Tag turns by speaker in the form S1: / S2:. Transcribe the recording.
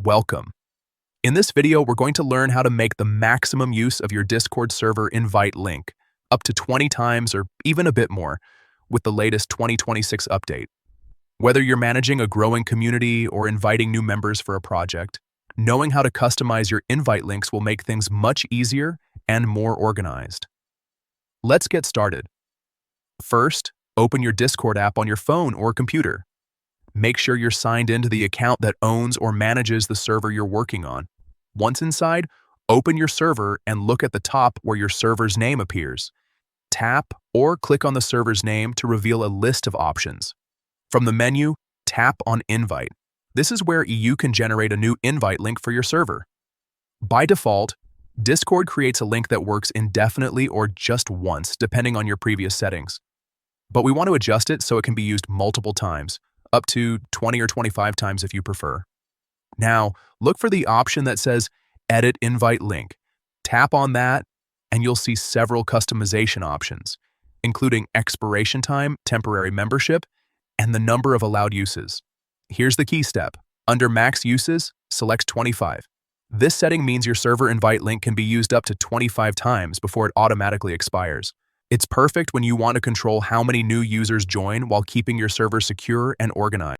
S1: Welcome. In this video, we're going to learn how to make the maximum use of your Discord server invite link, up to 20 times or even a bit more, with the latest 2026 update. Whether you're managing a growing community or inviting new members for a project, knowing how to customize your invite links will make things much easier and more organized. Let's get started. First, open your Discord app on your phone or computer. Make sure you're signed into the account that owns or manages the server you're working on. Once inside, open your server and look at the top where your server's name appears. Tap or click on the server's name to reveal a list of options. From the menu, tap on Invite. This is where you can generate a new invite link for your server. By default, Discord creates a link that works indefinitely or just once, depending on your previous settings. But we want to adjust it so it can be used multiple times, up to 20 or 25 times if you prefer. Now, look for the option that says Edit Invite Link. Tap on that, and you'll see several customization options, including expiration time, temporary membership, and the number of allowed uses. Here's the key step. Under Max Uses, select 25. This setting means your server invite link can be used up to 25 times before it automatically expires. It's perfect when you want to control how many new users join while keeping your server secure and organized.